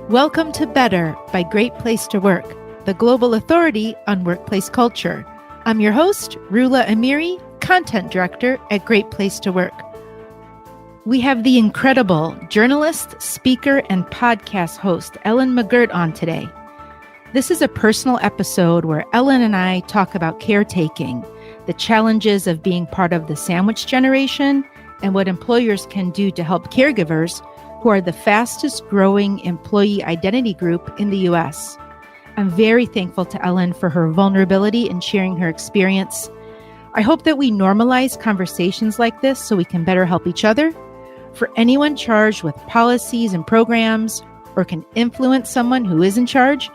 Welcome to Better by Great Place to Work, the global authority on workplace culture. I'm your host, Rula Amiri, Content Director at Great Place to Work. We have the incredible journalist, speaker, and podcast host, Ellen McGirt, on today. This is a personal episode where Ellen and I talk about caretaking, the challenges of being part of the sandwich generation, and what employers can do to help caregivers, who are the fastest growing employee identity group in the U.S. I'm very thankful to Ellen for her vulnerability in sharing her experience. I hope that we normalize conversations like this so we can better help each other. For anyone charged with policies and programs or can influence someone who is in charge,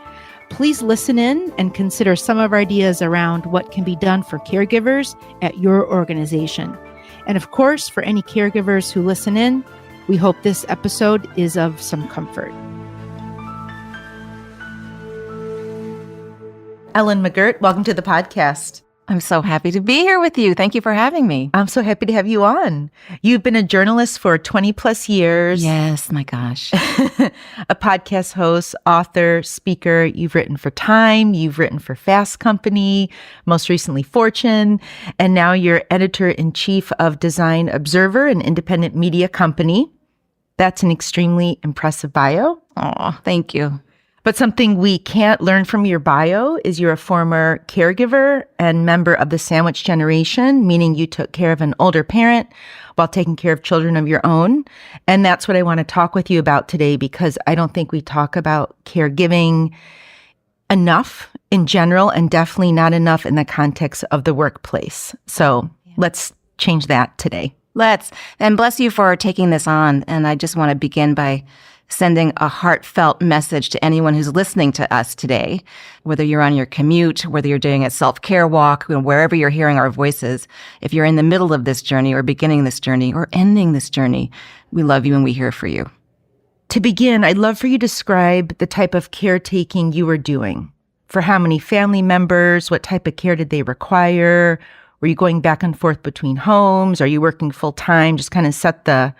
please listen in and consider some of our ideas around what can be done for caregivers at your organization. And of course, for any caregivers who listen in, we hope this episode is of some comfort. Ellen McGirt, welcome to the podcast. I'm so happy to be here with you. Thank you for having me. I'm so happy to have you on. You've been a journalist for 20 plus years. Yes, my gosh. A podcast host, author, speaker. You've written for Time. You've written for Fast Company, most recently Fortune. And now you're editor-in-chief of Design Observer, an independent media company. That's an extremely impressive bio. Oh, thank you. But something we can't learn from your bio is you're a former caregiver and member of the sandwich generation, meaning you took care of an older parent while taking care of children of your own. And that's what I want to talk with you about today, because I don't think we talk about caregiving enough in general, and definitely not enough in the context of the workplace. So let's change that today. And bless you for taking this on. And I just want to begin by sending a heartfelt message to anyone who's listening to us today, whether you're on your commute, whether you're doing a self-care walk, wherever you're hearing our voices. If you're in the middle of this journey or beginning this journey or ending this journey, we love you and we here for you. To begin, I'd love for you to describe the type of caretaking you were doing. For how many family members? What type of care did they require? Were you going back and forth between homes? Are you working full time? Just kind of set the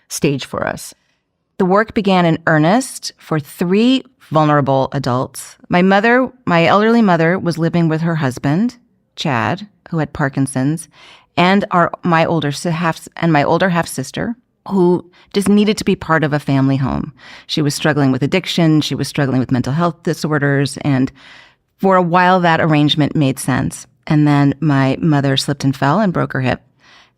stage for us. The work began in earnest for 3 vulnerable adults. My elderly mother, was living with her husband, Chad, who had Parkinson's, and my older half sister, who just needed to be part of a family home. She was struggling with addiction. She was struggling with mental health disorders. And for a while, that arrangement made sense. And then my mother slipped and fell and broke her hip.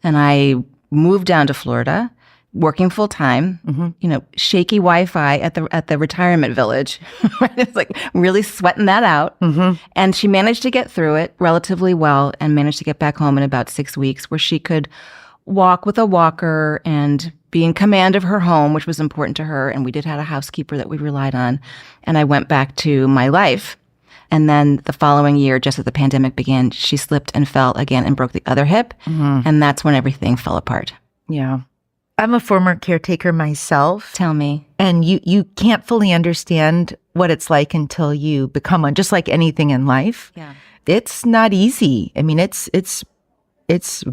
And I moved down to Florida, working full time, shaky Wi-Fi at the retirement village. It's like really sweating that out. And she managed to get through it relatively well and managed to get back home in about 6 weeks, where she could walk with a walker and be in command of her home, which was important to her. And we did have a housekeeper that we relied on. And I went back to my life. And then the following year, just as the pandemic began, she slipped and fell again and broke the other hip. And that's when everything fell apart. Yeah. I'm a former caretaker myself. Tell me. And you can't fully understand what it's like until you become one, just like anything in life. Yeah. It's not easy. I mean, it's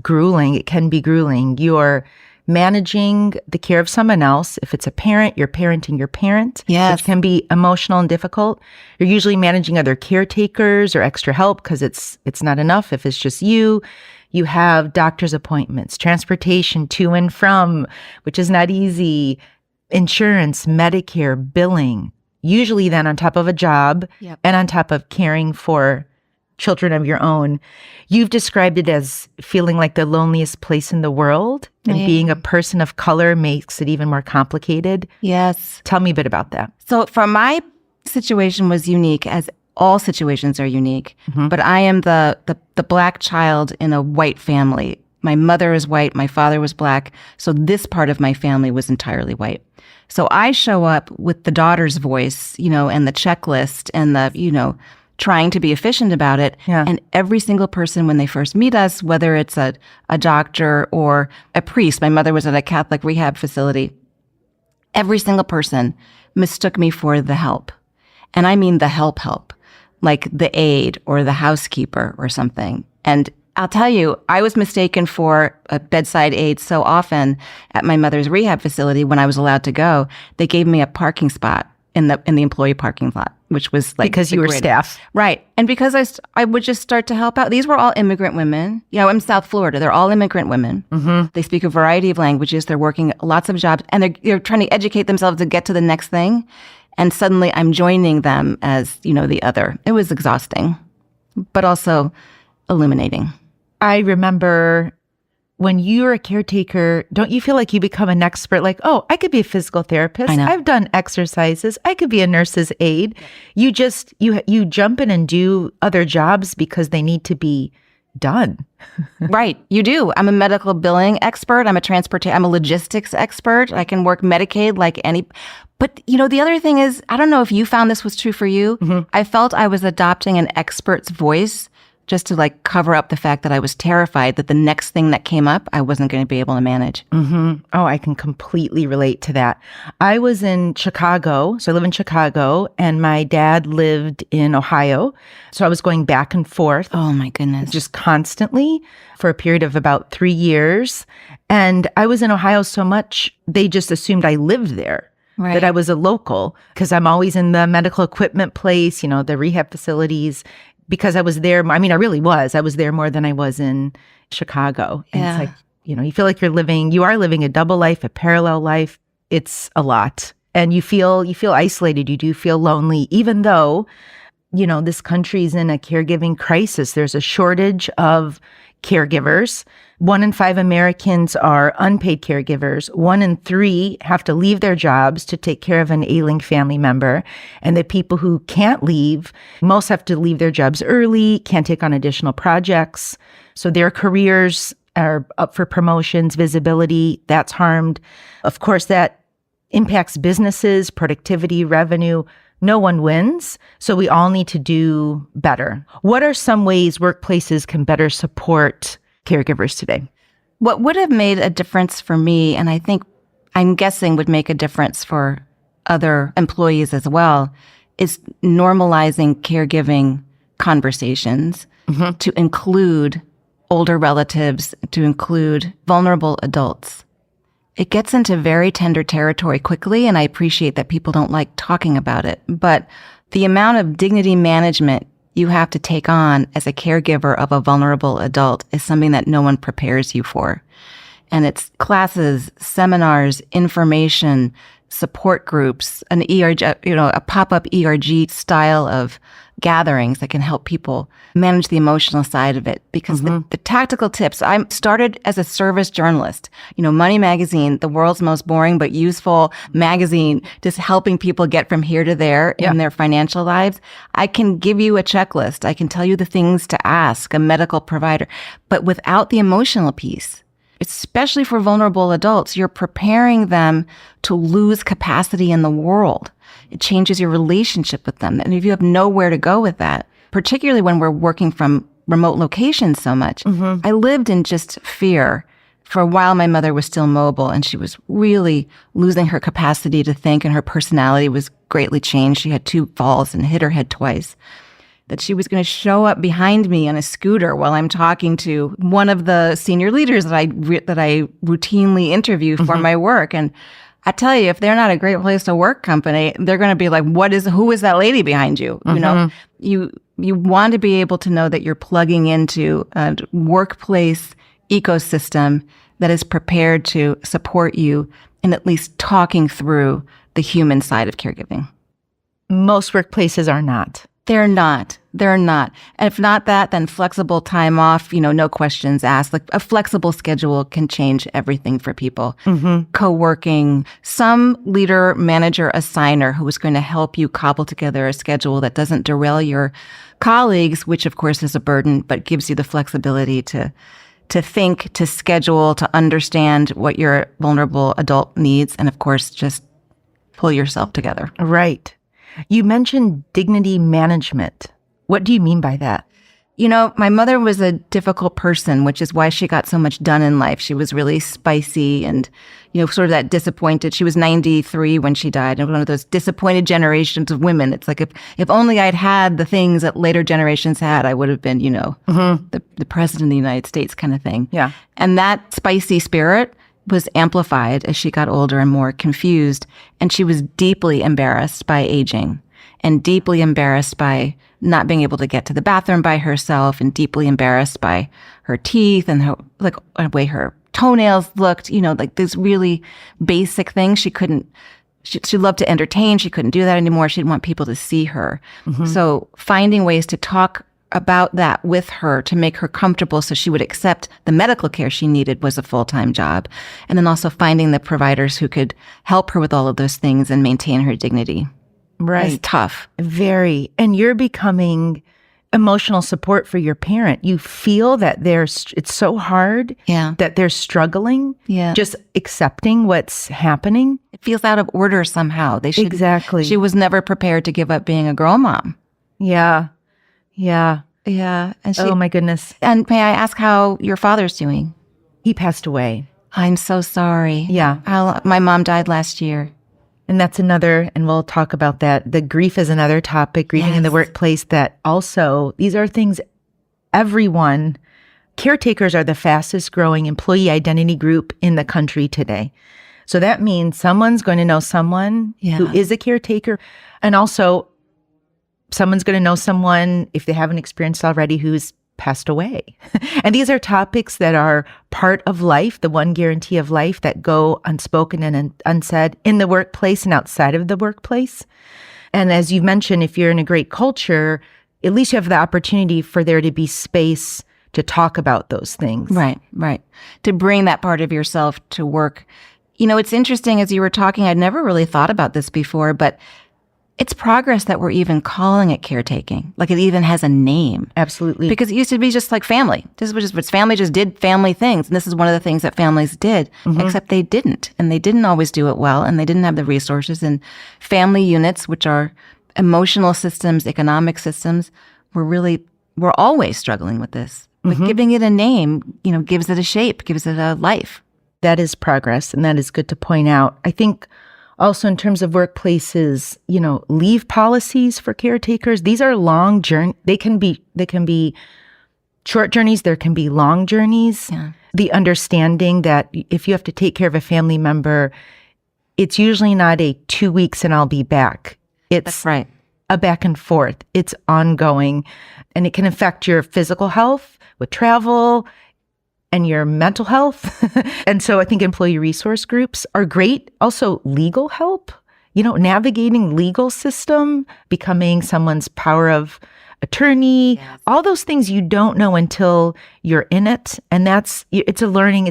grueling. It can be grueling. You're managing the care of someone else. If it's a parent, you're parenting your parent, yes, which can be emotional and difficult. You're usually managing other caretakers or extra help because it's not enough if it's just you. You have doctor's appointments, transportation to and from, which is not easy, insurance, Medicare, billing, usually then on top of a job and on top of caring for children of your own. You've described it as feeling like the loneliest place in the world, and being a person of color makes it even more complicated. Yes. Tell me a bit about that. So for my situation was unique, as all situations are unique, but I am the Black child in a white family. My mother is white, my father was Black, so this part of my family was entirely white. So I show up with the daughter's voice, and the checklist and the, trying to be efficient about it. Yeah. And every single person, when they first meet us, whether it's a doctor or a priest, my mother was at a Catholic rehab facility, every single person mistook me for the help. And I mean the help, like the aide or the housekeeper or something. And I'll tell you, I was mistaken for a bedside aide so often at my mother's rehab facility when I was allowed to go. They gave me a parking spot in the employee parking lot, which was like because you were staff. Right. And because I would just start to help out. These were all immigrant women. I'm South Florida. They're all immigrant women. Mm-hmm. They speak a variety of languages. They're working lots of jobs, and they're trying to educate themselves to get to the next thing. And suddenly I'm joining them as, the other. It was exhausting, but also illuminating. I remember when you're a caretaker, don't you feel like you become an expert? Like, oh, I could be a physical therapist. I know. I've done exercises. I could be a nurse's aide. You just, you jump in and do other jobs because they need to be done. Right. You do. I'm a medical billing expert. I'm a logistics expert. I can work Medicaid like any. But, the other thing is, I don't know if you found this was true for you. Mm-hmm. I felt I was adopting an expert's voice just to cover up the fact that I was terrified that the next thing that came up, I wasn't going to be able to manage. Mm-hmm. Oh, I can completely relate to that. I was in Chicago. So I live in Chicago, and my dad lived in Ohio. So I was going back and forth. Oh, my goodness. Just constantly for a period of about 3 years. And I was in Ohio so much, they just assumed I lived there. Right. That I was a local, because I'm always in the medical equipment place, the rehab facilities, because I was there. I mean, I really was. I was there more than I was in Chicago. And it's like, you feel like you are living a double life, a parallel life. It's a lot. And you feel isolated. You do feel lonely, even though, this country's in a caregiving crisis. There's a shortage of caregivers. 1 in 5 Americans are unpaid caregivers. 1 in 3 have to leave their jobs to take care of an ailing family member. And the people who can't leave, most have to leave their jobs early, can't take on additional projects. So their careers are up for promotions, visibility, that's harmed. Of course, that impacts businesses, productivity, revenue. No one wins, so we all need to do better. What are some ways workplaces can better support caregivers today? What would have made a difference for me, and I'm guessing would make a difference for other employees as well, is normalizing caregiving conversations to include older relatives, to include vulnerable adults. It gets into very tender territory quickly, and I appreciate that people don't like talking about it. But the amount of dignity management you have to take on as a caregiver of a vulnerable adult is something that no one prepares you for. And it's classes, seminars, information, support groups, an ERG, a pop-up ERG style of gatherings that can help people manage the emotional side of it. Because the tactical tips, I started as a service journalist. Money Magazine, the world's most boring but useful magazine, just helping people get from here to there in their financial lives. I can give you a checklist. I can tell you the things to ask a medical provider, but without the emotional piece. Especially for vulnerable adults, you're preparing them to lose capacity in the world. It changes your relationship with them. And if you have nowhere to go with that, particularly when we're working from remote locations so much, I lived in just fear. For a while, my mother was still mobile, and she was really losing her capacity to think, and her personality was greatly changed. She had 2 falls and hit her head twice. That she was going to show up behind me on a scooter while I'm talking to one of the senior leaders that I routinely interview for my work. And I tell you, if they're not a great place to work company, they're going to be like, who is that lady behind you? You want to be able to know that you're plugging into a workplace ecosystem that is prepared to support you in at least talking through the human side of caregiving. Most workplaces are not. They're not. And if not that, then flexible time off, no questions asked. Like a flexible schedule can change everything for people. Co-working, some leader, manager, assigner who is going to help you cobble together a schedule that doesn't derail your colleagues, which of course is a burden, but gives you the flexibility to think, to schedule, to understand what your vulnerable adult needs, and of course, just pull yourself together. Right. You mentioned dignity management. What do you mean by that? My mother was a difficult person, which is why she got so much done in life. She was really spicy and, sort of that disappointed. She was 93 when she died, and one of those disappointed generations of women. It's like, if only I'd had the things that later generations had, I would have been, the president of the United States kind of thing. Yeah. And that spicy spirit was amplified as she got older and more confused. And she was deeply embarrassed by aging and deeply embarrassed by not being able to get to the bathroom by herself and deeply embarrassed by her teeth and the way her toenails looked, like these really basic things she loved to entertain. She couldn't do that anymore. She didn't want people to see her. Mm-hmm. So finding ways to talk about that with her to make her comfortable so she would accept the medical care she needed was a full-time job. And then also finding the providers who could help her with all of those things and maintain her dignity. Right. It's tough. Very. And you're becoming emotional support for your parent. You feel that it's so hard that they're struggling. Yeah. Just accepting what's happening. It feels out of order somehow. Exactly. She was never prepared to give up being a girl mom. Yeah. Yeah. Yeah. And oh my goodness. And may I ask how your father's doing? He passed away. I'm so sorry. Yeah. My mom died last year. And that's another, and we'll talk about that. The grief is another topic, grieving in the workplace, that also, these are things caretakers are the fastest growing employee identity group in the country today. So that means someone's going to know someone who is a caretaker. And also, someone's going to know someone, if they haven't experienced already, who's passed away. And these are topics that are part of life, the one guarantee of life, that go unspoken and unsaid in the workplace and outside of the workplace. And as you mentioned, if you're in a great culture, at least you have the opportunity for there to be space to talk about those things. Right. To bring that part of yourself to work. It's interesting, as you were talking, I'd never really thought about this before, but it's progress that we're even calling it caretaking. Like it even has a name. Absolutely. Because it used to be just like family. This was just family just did family things. And this is one of the things that families did, except they didn't. And they didn't always do it well. And they didn't have the resources. And family units, which are emotional systems, economic systems, we're always struggling with this. But giving it a name, gives it a shape, gives it a life. That is progress. And that is good to point out. I think also in terms of workplaces, leave policies for caretakers. These are long journeys. They can be short journeys. There can be long journeys. Yeah. The understanding that if you have to take care of a family member, it's usually not a 2 weeks and I'll be back. It's a back and forth. It's ongoing, and it can affect your physical health with travel and your mental health. And so I think employee resource groups are great. Also legal help, navigating legal system, becoming someone's power of attorney, all those things you don't know until you're in it. And it's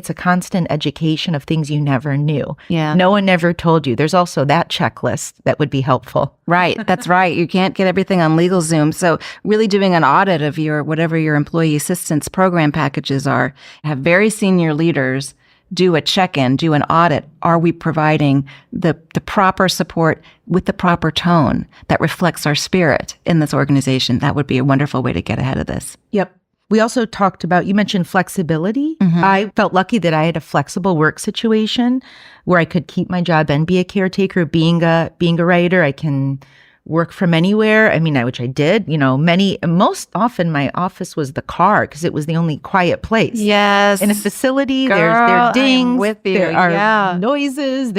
a constant education of things you never knew. Yeah. No one ever told you. There's also that checklist that would be helpful. Right. That's right. You can't get everything on LegalZoom. So really doing an audit of whatever your employee assistance program packages are, have very senior leaders do a check-in, do an audit. Are we providing the proper support with the proper tone that reflects our spirit in this organization? That would be a wonderful way to get ahead of this. Yep. We also talked about, you mentioned flexibility. I felt lucky that I had a flexible work situation where I could keep my job and be a caretaker. Being a writer, I can work from anywhere. I mean, which I did, most often my office was the car because it was the only quiet place. Yes. In a facility, Girl, there are dings, I'm with you. there are noises,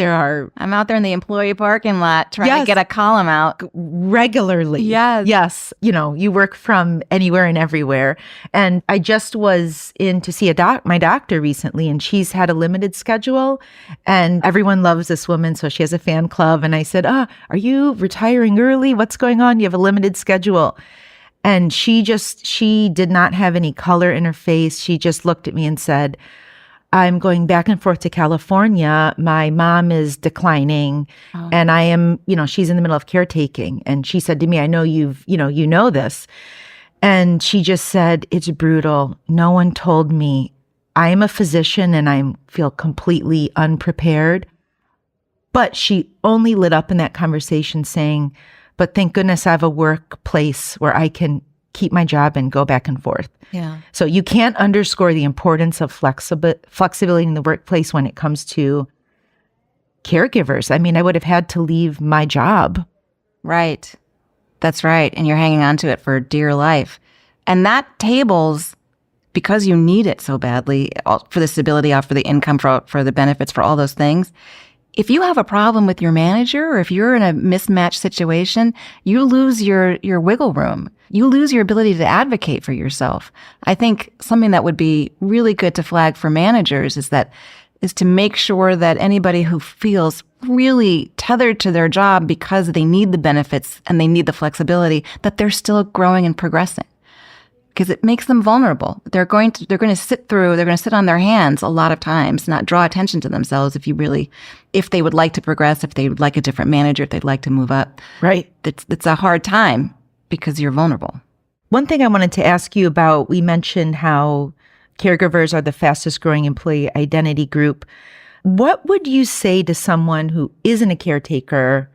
I'm out there in the employee parking lot trying to get a column out. Regularly. Yes. You work from anywhere and everywhere. And I just was in to see my doctor recently, and she's had a limited schedule, and everyone loves this woman. So she has a fan club. And I said, are you retiring early? What's going on? You have a limited schedule. And she did not have any color in her face. She just looked at me and said, I'm going back and forth to California. My mom is declining and I am, she's in the middle of caretaking. And she said to me, I know you know this. And she just said, it's brutal. No one told me. I am a physician and I feel completely unprepared. But she only lit up in that conversation saying, but thank goodness I have a workplace where I can keep my job and go back and forth. Yeah. So you can't underscore the importance of flexibility in the workplace when it comes to caregivers. I mean, I would have had to leave my job. Right. That's right. And you're hanging on to it for dear life. And that tables because you need it so badly for the stability, for the income, for the benefits, for all those things. If you have a problem with your manager, or if you're in a mismatched situation, you lose your wiggle room. You lose your ability to advocate for yourself. I think something that would be really good to flag for managers is to make sure that anybody who feels really tethered to their job because they need the benefits and they need the flexibility, that they're still growing and progressing. Because it makes them vulnerable. They're going to sit on their hands a lot of times, not draw attention to themselves if they would like to progress, if they would like a different manager, if they'd like to move up. Right. It's a hard time because you're vulnerable. One thing I wanted to ask you about, we mentioned how caregivers are the fastest growing employee identity group. What would you say to someone who isn't a caretaker,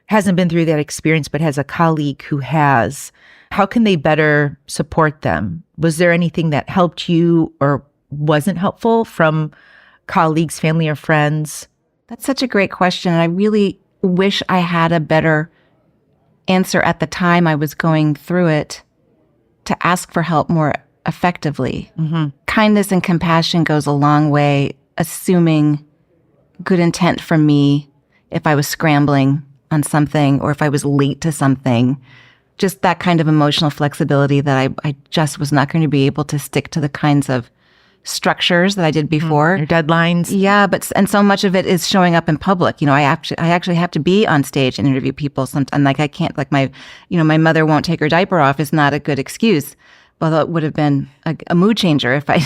hasn't been through that experience, but has a colleague who has? How can they better support them? Was there anything that helped you or wasn't helpful from colleagues, family, or friends? That's such a great question. And I really wish I had a better answer at the time I was going through it to ask for help more effectively. Mm-hmm. Kindness and compassion goes a long way, assuming good intent from me if I was scrambling on something or if I was late to something. Just that kind of emotional flexibility that I just was not going to be able to stick to the kinds of structures that I did before. Your deadlines. Yeah, and so much of it is showing up in public. I actually have to be on stage and interview people sometimes. Like I can't, like my mother won't take her diaper off is not a good excuse. Although it would have been a mood changer if I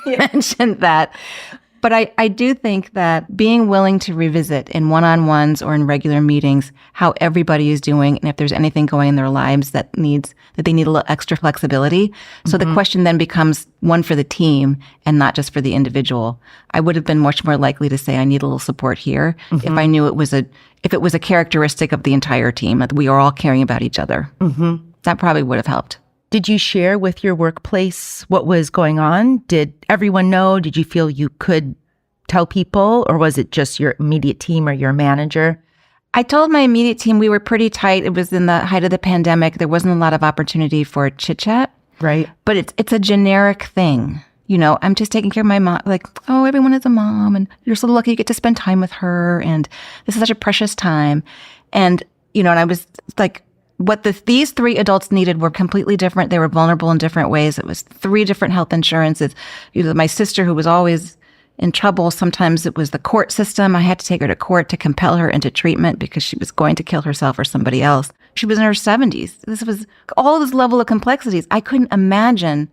mentioned that. But I do think that being willing to revisit in one-on-ones or in regular meetings how everybody is doing and if there's anything going in their lives that they need a little extra flexibility. So the question then becomes one for the team and not just for the individual. I would have been much more likely to say I need a little support here if I knew if it was a characteristic of the entire team, that we are all caring about each other. That probably would have helped. Did you share with your workplace what was going on? Did everyone know? Did you feel you could tell people, or was it just your immediate team or your manager? I told my immediate team. We were pretty tight. It was in the height of the pandemic. There wasn't a lot of opportunity for chit chat. Right. But it's a generic thing. I'm just taking care of my mom. Like, oh, everyone has a mom and you're so lucky you get to spend time with her. And this is such a precious time. And, and I was like, what these three adults needed were completely different. They were vulnerable in different ways. It was 3 different health insurances. My sister, who was always in trouble, sometimes it was the court system. I had to take her to court to compel her into treatment because she was going to kill herself or somebody else. She was in her 70s. This was all this level of complexities. I couldn't imagine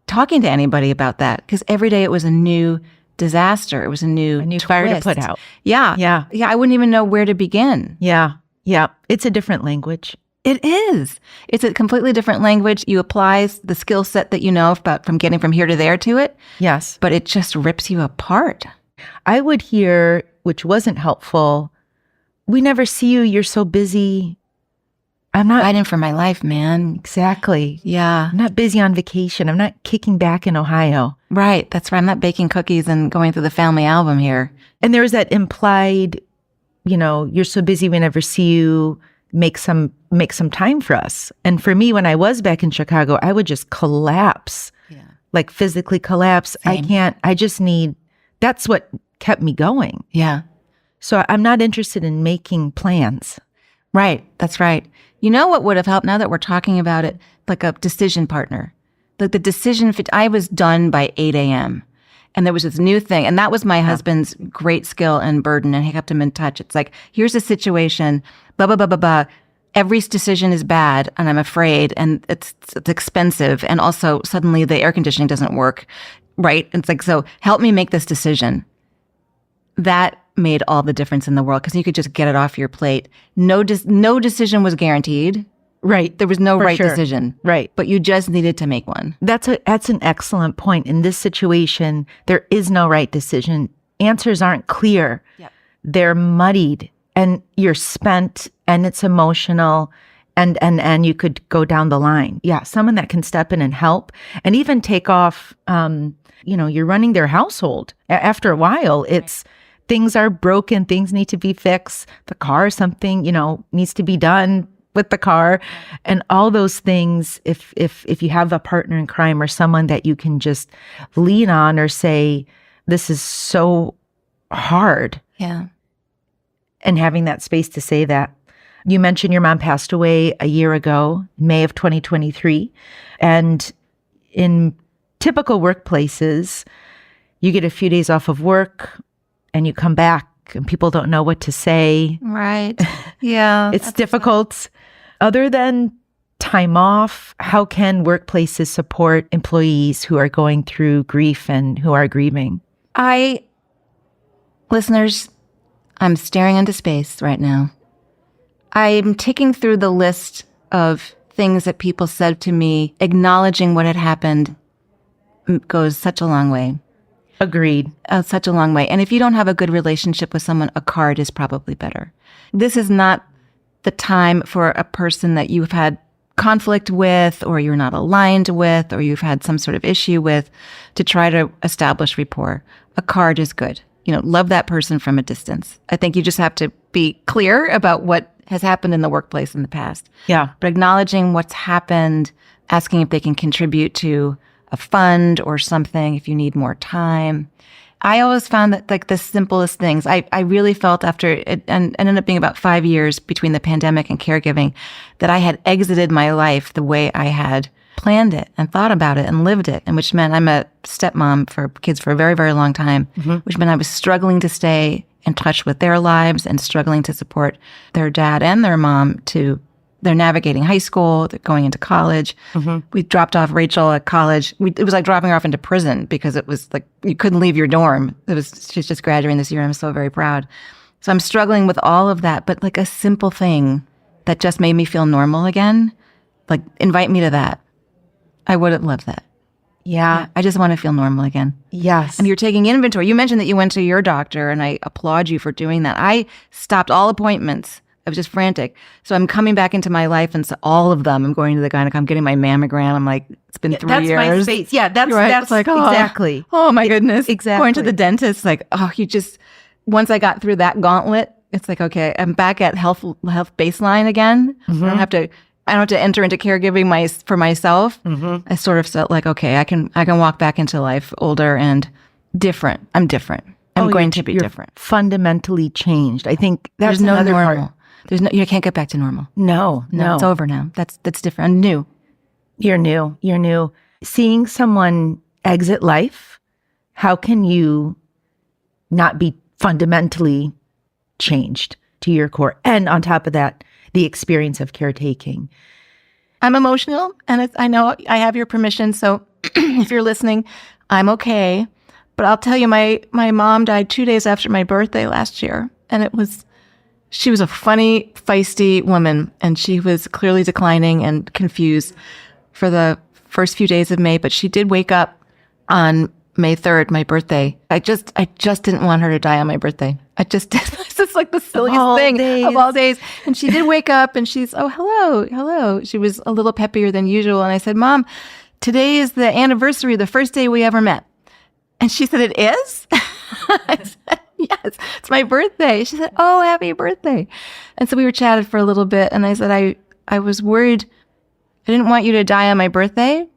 talking to anybody about that because every day it was a new disaster. It was a new fire to put out. Yeah. Yeah. I wouldn't even know where to begin. Yeah. Yeah. It's a different language. It is. It's a completely different language. You apply the skill set that you know about from getting from here to there to it. Yes. But it just rips you apart. I would hear, which wasn't helpful, we never see you. You're so busy. I'm not fighting for my life, man. Exactly. Yeah. I'm not busy on vacation. I'm not kicking back in Ohio. Right. That's right. I'm not baking cookies and going through the family album here. And there was that implied, you're so busy we never see you. Make some time for us. And for me, when I was back in Chicago, I would just collapse, like physically collapse. Same. That's what kept me going. Yeah. So I'm not interested in making plans. Right. That's right. You know what would have helped now that we're talking about it, like a decision partner. Like the decision, I was done by 8 a.m. And there was this new thing. And that was my husband's great skill and burden. And he kept him in touch. It's like, here's a situation, blah, blah, blah, blah, blah. Every decision is bad. And I'm afraid. And it's expensive. And also suddenly the air conditioning doesn't work. Right. And it's like, so help me make this decision. That made all the difference in the world because you could just get it off your plate. No decision was guaranteed. Right. There was no decision. Right. But you just needed to make one. That's an excellent point. In this situation, there is no right decision. Answers aren't clear. Yep. They're muddied and you're spent and it's emotional and you could go down the line. Yeah. Someone that can step in and help and even take off, you're running their household. After a while, it's things are broken. Things need to be fixed. The car, something, needs to be done. with the car and all those things. If you have a partner in crime or someone that you can just lean on or say, this is so hard. Yeah. And having that space to say that. You mentioned your mom passed away a year ago, May of 2023. And in typical workplaces, you get a few days off of work and you come back and people don't know what to say. Right. Yeah. It's difficult. Other than time off, how can workplaces support employees who are going through grief and who are grieving? Listeners, I'm staring into space right now. I'm ticking through the list of things that people said to me. Acknowledging what had happened goes such a long way. Agreed. Such a long way. And if you don't have a good relationship with someone, a card is probably better. This is not the time for a person that you've had conflict with, or you're not aligned with, or you've had some sort of issue with, to try to establish rapport. A card is good. Love that person from a distance. I think you just have to be clear about what has happened in the workplace in the past. Yeah. But acknowledging what's happened, asking if they can contribute to a fund or something if you need more time. I always found that like the simplest things, I really felt after it, and it ended up being about 5 years between the pandemic and caregiving, that I had exited my life the way I had planned it and thought about it and lived it. And which meant I'm a stepmom for kids for a very, very long time, which meant I was struggling to stay in touch with their lives and struggling to support their dad and their mom they're navigating high school, they're going into college. We dropped off Rachel at college. It was like dropping her off into prison because it was like you couldn't leave your dorm. She's just graduating this year. I'm so very proud. So I'm struggling with all of that, but like a simple thing that just made me feel normal again, like invite me to that. I would have loved that. Yeah. I just want to feel normal again. Yes. And you're taking inventory. You mentioned that you went to your doctor, and I applaud you for doing that. I stopped all appointments. I was just frantic. So I'm coming back into my life, and so all of them, I'm going to the gynecologist. I'm getting my mammogram. I'm like, it's been 3 years. That's my space. Yeah, that's like, exactly. Oh my goodness. Exactly. Going to the dentist, like, once I got through that gauntlet, it's like, okay, I'm back at health baseline again. I don't have to enter into caregiving for myself. I sort of felt like, okay, I can walk back into life older and different. I'm different. I'm going to be different. Fundamentally changed. I think that's There's no another normal. part. You can't get back to normal. No. It's over now. That's different. I'm new. You're new. Seeing someone exit life, how can you not be fundamentally changed to your core? And on top of that, the experience of caretaking. I'm emotional, and I know I have your permission. So if you're listening, I'm okay. But I'll tell you, my mom died 2 days after my birthday last year, and she was a funny, feisty woman, and she was clearly declining and confused for the first few days of May. But she did wake up on May 3rd, my birthday. I just didn't want her to die on my birthday. It's just like the silliest thing of all days. And she did wake up, and she's, oh, hello. She was a little peppier than usual. And I said, Mom, today is the anniversary of the first day we ever met. And she said, it is? I said, yes, it's my birthday. She said, oh, happy birthday. And so we were chatted for a little bit. And I said, I was worried. I didn't want you to die on my birthday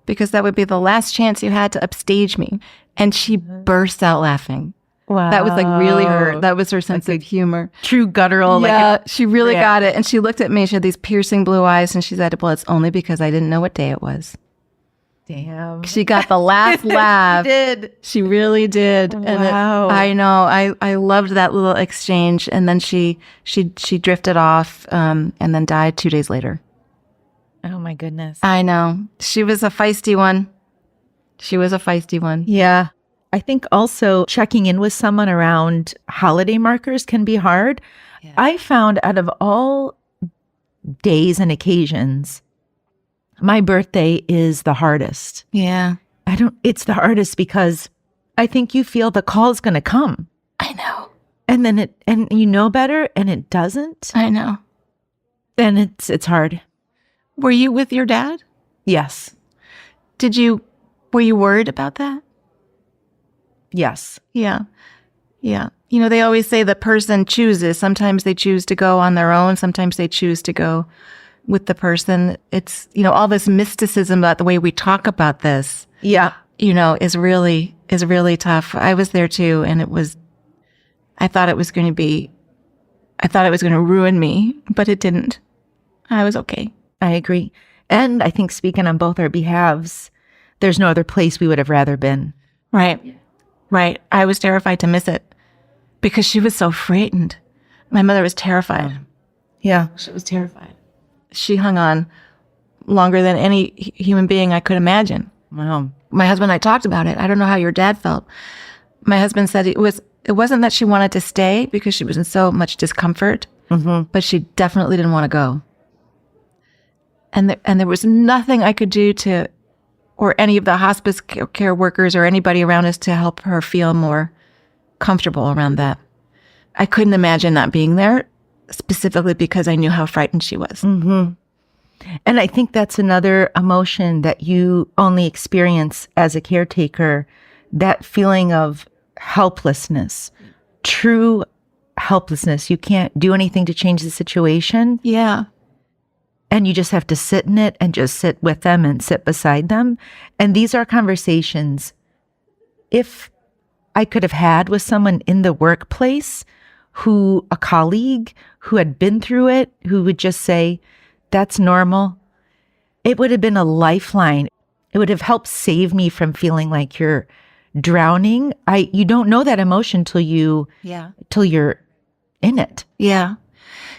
because that would be the last chance you had to upstage me. And she burst out laughing. Wow. That was like really that was her sense of humor. True guttural. Yeah, she really got it. And she looked at me. She had these piercing blue eyes. And she said, well, it's only because I didn't know what day it was. Damn. She got the last laugh. She did. She really did. Wow. And I know. I loved that little exchange. And then she drifted off and then died 2 days later. Oh, my goodness. I know. She was a feisty one. Yeah. I think also checking in with someone around holiday markers can be hard. Yeah. I found out of all days and occasions, my birthday is the hardest. Yeah. It's the hardest because I think you feel the call's going to come. I know. And then and you know better and it doesn't. I know. Then it's hard. Were you with your dad? Yes. Were you worried about that? Yes. Yeah. They always say the person chooses. Sometimes they choose to go on their own. Sometimes they choose to go with the person. It's, all this mysticism about the way we talk about this. Yeah. Is really tough. I was there too. And I thought it was going to ruin me, but it didn't. I was okay. I agree. And I think speaking on both our behalves, there's no other place we would have rather been. Right. Right. I was terrified to miss it because she was so frightened. My mother was terrified. Yeah. She was terrified. She hung on longer than any human being I could imagine. Wow. My husband and I talked about it. I don't know how your dad felt. My husband said it wasn't that she wanted to stay because she was in so much discomfort, but she definitely didn't want to go. And there was nothing I could do or any of the hospice care workers or anybody around us to help her feel more comfortable around that. I couldn't imagine not being there, specifically because I knew how frightened she was. Mm-hmm. And I think that's another emotion that you only experience as a caretaker, that feeling of helplessness, true helplessness. You can't do anything to change the situation. Yeah. And you just have to sit in it and just sit with them and sit beside them. And these are conversations, if I could have had with someone in the workplace, a colleague who had been through it, who would just say, that's normal. It would have been a lifeline. It would have helped save me from feeling like you're drowning. You don't know that emotion till you're in it. Yeah.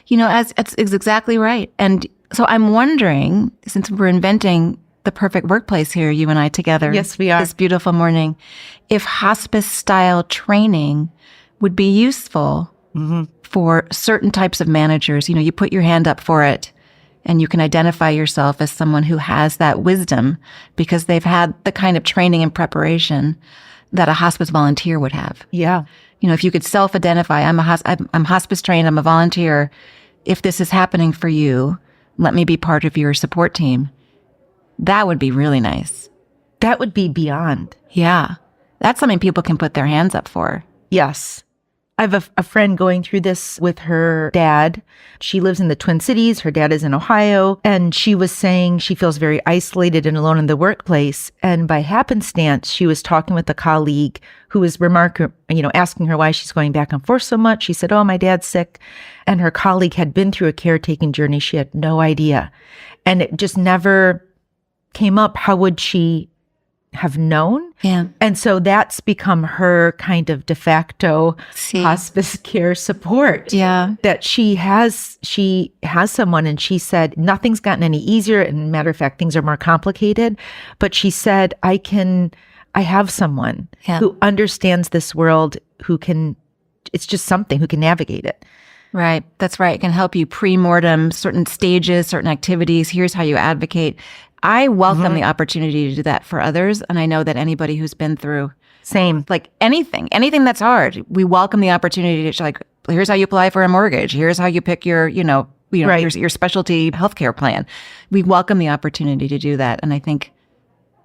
It's exactly right. And so I'm wondering, since we're inventing the perfect workplace here, you and I together. Yes, we are. This beautiful morning, if hospice style training would be useful for certain types of managers. You put your hand up for it and you can identify yourself as someone who has that wisdom because they've had the kind of training and preparation that a hospice volunteer would have. Yeah. If you could self-identify, I'm hospice trained, I'm a volunteer. If this is happening for you, let me be part of your support team. That would be really nice. That would be beyond. Yeah. That's something people can put their hands up for. Yes. I have a friend going through this with her dad. She lives in the Twin Cities. Her dad is in Ohio. And she was saying she feels very isolated and alone in the workplace. And by happenstance, she was talking with a colleague who was asking her why she's going back and forth so much. She said, oh, my dad's sick. And her colleague had been through a caretaking journey. She had no idea. And it just never came up. How would she have known? Yeah. And so that's become her kind of de facto hospice care support. Yeah. That she has someone, and she said nothing's gotten any easier. And matter of fact, things are more complicated. But she said, I have someone who understands this world, who can navigate it. Right. That's right. It can help you pre-mortem certain stages, certain activities. Here's how you advocate. I welcome the opportunity to do that for others. And I know that anybody who's been through like anything that's hard, we welcome the opportunity to here's how you apply for a mortgage. Here's how you pick your, here's your specialty healthcare plan. We welcome the opportunity to do that. And I think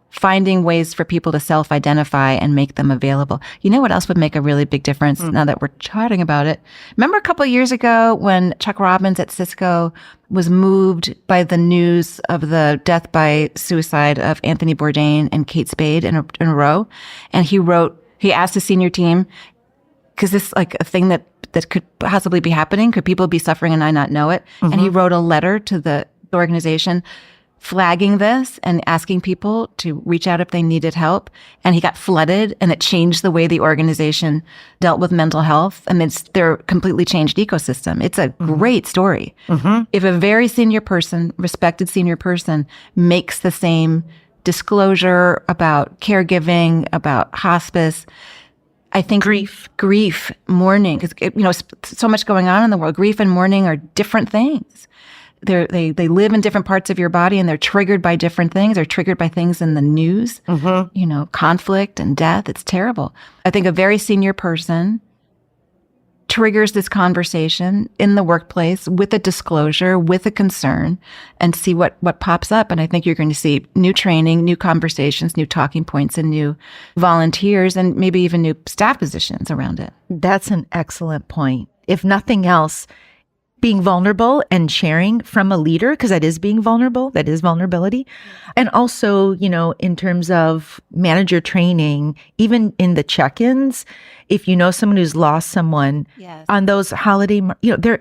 finding ways for people to self-identify and make them available. You know what else would make a really big difference now that we're chatting about it? Remember a couple of years ago when Chuck Robbins at Cisco was moved by the news of the death by suicide of Anthony Bourdain and Kate Spade in a row? And he asked the senior team, because this a thing that could possibly be happening, could people be suffering and I not know it? And he wrote a letter to the organization flagging this and asking people to reach out if they needed help. And he got flooded, and it changed the way the organization dealt with mental health amidst their completely changed ecosystem. It's a great story. If a very senior person, respected senior person, makes the same disclosure about caregiving, about hospice, I think grief, mourning, because so much going on in the world. Grief and mourning are different things. They live in different parts of your body, and they're triggered by different things. They're triggered by things in the news, conflict and death. It's terrible. I think a very senior person triggers this conversation in the workplace with a disclosure, with a concern, and see what pops up. And I think you're going to see new training, new conversations, new talking points, and new volunteers, and maybe even new staff positions around it. That's an excellent point. If nothing else, being vulnerable and sharing from a leader, because that is being vulnerable, that is vulnerability. And also, in terms of manager training, even in the check-ins, if you know someone who's lost someone on those holiday,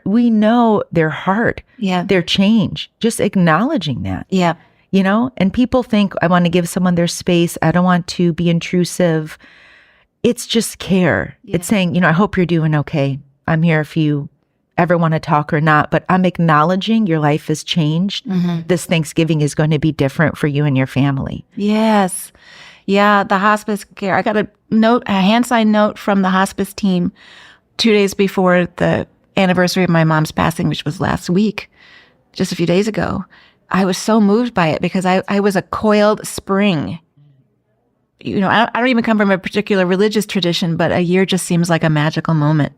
we know their heart, their change, just acknowledging that. Yeah. And people think, I want to give someone their space. I don't want to be intrusive. It's just care. Yeah. It's saying, I hope you're doing okay. I'm here if you ever want to talk or not, but I'm acknowledging your life has changed. Mm-hmm. This Thanksgiving is going to be different for you and your family. Yes. Yeah, the hospice care. I got a hand-signed note from the hospice team 2 days before the anniversary of my mom's passing, which was last week, just a few days ago. I was so moved by it because I was a coiled spring. I don't even come from a particular religious tradition, but a year just seems like a magical moment.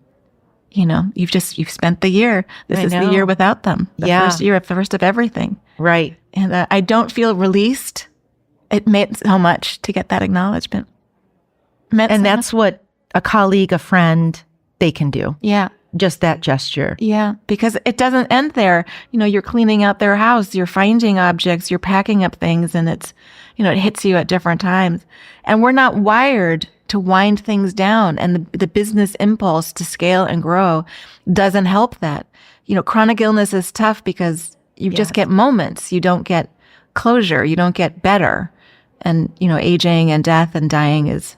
You've spent the year. This is the year without them. The first year, the first of everything. Right. And I don't feel released. It meant so much to get that acknowledgement. And that's what a colleague, a friend, they can do. Yeah. Just that gesture. Yeah. Because it doesn't end there. You're cleaning out their house, you're finding objects, you're packing up things, and it's, it hits you at different times. And we're not wired to wind things down, and the business impulse to scale and grow doesn't help that. Chronic illness is tough because you just get moments. You don't get closure. You don't get better. And, aging and death and dying is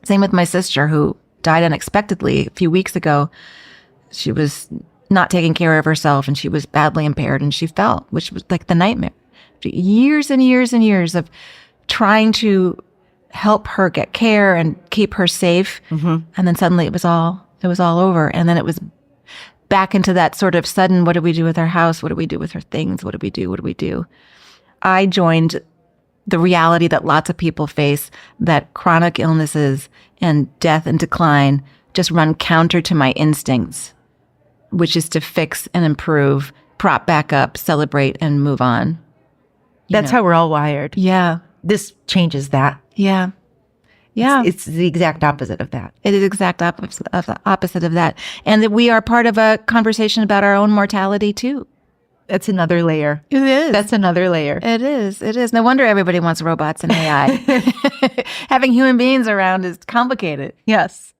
same with my sister, who died unexpectedly a few weeks ago. She was not taking care of herself, and she was badly impaired, and she fell, which was like the nightmare. Years and years and years of trying to help her get care and keep her safe. Mm-hmm. And then suddenly it was all over. And then it was back into that sort of sudden, what do we do with our house? What do we do with her things? What do we do? What do we do? I joined the reality that lots of people face, that chronic illnesses and death and decline just run counter to my instincts, which is to fix and improve, prop back up, celebrate, and move on. That's how we're all wired. Yeah. This changes that. Yeah. Yeah. It's the exact opposite of that. It is exact opposite of that. And that we are part of a conversation about our own mortality too. That's another layer. It is. That's another layer. It is. It is. No wonder everybody wants robots and AI. Having human beings around is complicated. Yes.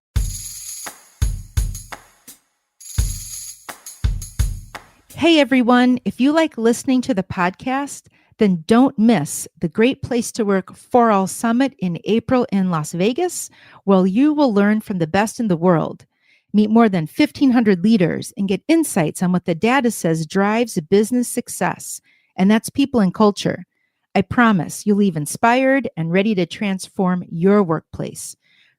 Hey, everyone. If you like listening to the podcast, then don't miss the Great Place to Work For All Summit in April in Las Vegas, where you will learn from the best in the world, meet more than 1,500 leaders, and get insights on what the data says drives business success, and that's people and culture. I promise you'll leave inspired and ready to transform your workplace.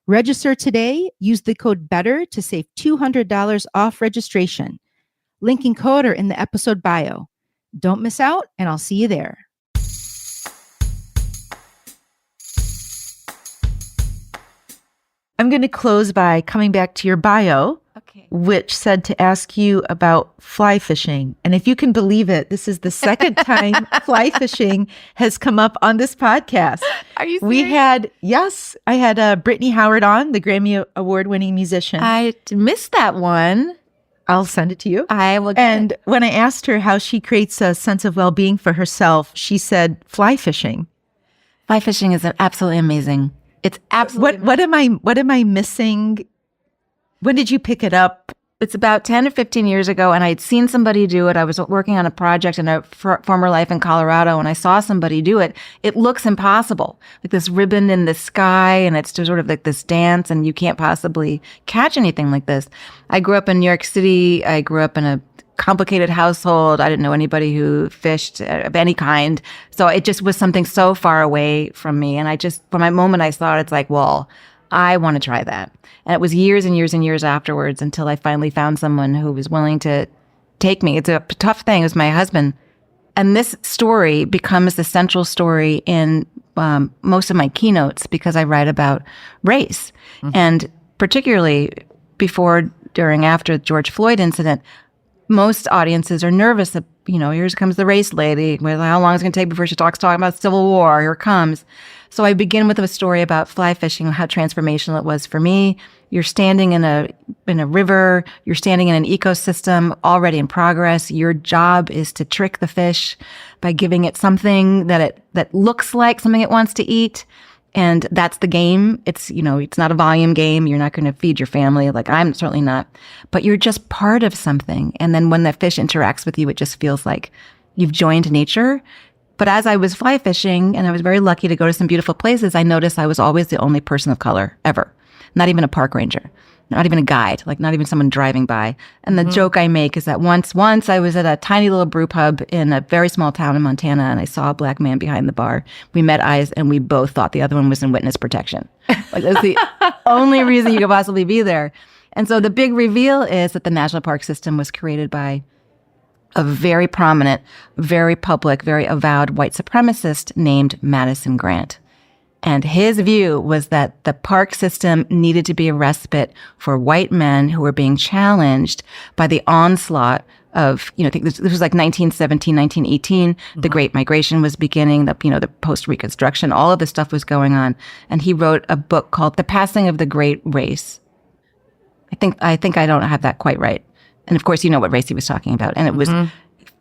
Register today. Use the code BETTER to save $200 off registration. Link and code are in the episode bio. Don't miss out, and I'll see you there. I'm going to close by coming back to your bio, which said to ask you about fly fishing. And if you can believe it, this is the second time fly fishing has come up on this podcast. Are you serious? I had Brittany Howard on, the Grammy Award-winning musician. I missed that one. I'll send it to you. I will. And when I asked her how she creates a sense of well-being for herself, she said fly fishing. Fly fishing is absolutely amazing. It's absolutely what am I missing? When did you pick it up? It's about 10 or 15 years ago, and I'd seen somebody do it. I was working on a project in a former life in Colorado, and I saw somebody do it. It looks impossible, like this ribbon in the sky, and it's just sort of like this dance, and you can't possibly catch anything like this. I grew up in New York City. I grew up in a complicated household. I didn't know anybody who fished of any kind. So it just was something so far away from me. And from my moment I saw it, it's like, well, I want to try that. And it was years and years and years afterwards until I finally found someone who was willing to take me. It's a tough thing. It was my husband. And this story becomes the central story in most of my keynotes because I write about race. Mm-hmm. And particularly before after the George Floyd incident, most audiences are nervous that, here comes the race lady. Well, how long is it going to take before she talks about Civil War? Here it comes. So I begin with a story about fly fishing, how transformational it was for me. You're standing in a river. You're standing in an ecosystem already in progress. Your job is to trick the fish by giving it something that looks like something it wants to eat. And that's the game. It's not a volume game. You're not going to feed your family. Like, I'm certainly not. But you're just part of something. And then when the fish interacts with you, it just feels like you've joined nature. But as I was fly fishing, and I was very lucky to go to some beautiful places, I noticed I was always the only person of color ever. Not even a park ranger, not even a guide, like not even someone driving by. And the joke I make is that once I was at a tiny little brew pub in a very small town in Montana, and I saw a black man behind the bar. We met eyes, and we both thought the other one was in witness protection. Like, that's the only reason you could possibly be there. And so the big reveal is that the national park system was created by a very prominent, very public, very avowed white supremacist named Madison Grant. And his view was that the park system needed to be a respite for white men who were being challenged by the onslaught of, I think this was like 1917, 1918. The Great Migration was beginning, the post-Reconstruction, all of this stuff was going on. And he wrote a book called The Passing of the Great Race. I think I don't have that quite right. And of course, you know what race he was talking about. And it was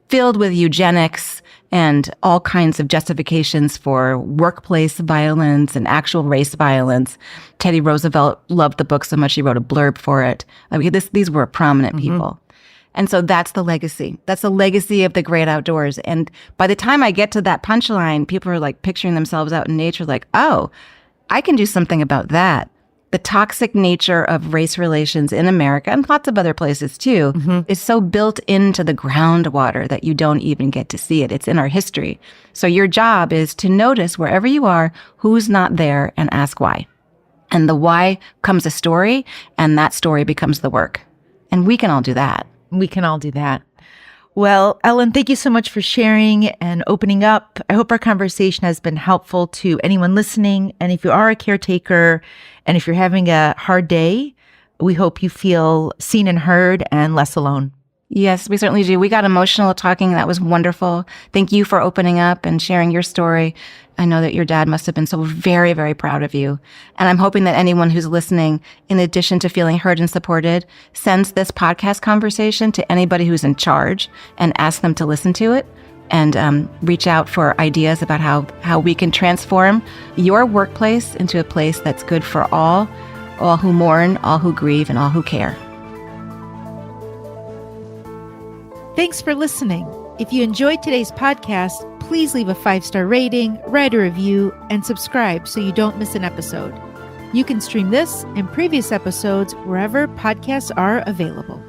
filled with eugenics and all kinds of justifications for workplace violence and actual race violence. Teddy Roosevelt loved the book so much he wrote a blurb for it. I mean, these were prominent people. And so that's the legacy. That's the legacy of the great outdoors. And by the time I get to that punchline, people are like picturing themselves out in nature like, oh, I can do something about that. The toxic nature of race relations in America and lots of other places too is so built into the groundwater that you don't even get to see it. It's in our history. So your job is to notice wherever you are, who's not there, and ask why. And the why comes a story, and that story becomes the work. And we can all do that. We can all do that. Well, Ellen, thank you so much for sharing and opening up. I hope our conversation has been helpful to anyone listening. And if you are a caretaker and if you're having a hard day, we hope you feel seen and heard and less alone. Yes, we certainly do. We got emotional talking. That was wonderful. Thank you for opening up and sharing your story. I know that your dad must have been so very, very proud of you. And I'm hoping that anyone who's listening, in addition to feeling heard and supported, sends this podcast conversation to anybody who's in charge and asks them to listen to it and reach out for ideas about how we can transform your workplace into a place that's good for all who mourn, all who grieve, and all who care. Thanks for listening. If you enjoyed today's podcast, please leave a 5-star rating, write a review, and subscribe so you don't miss an episode. You can stream this and previous episodes wherever podcasts are available.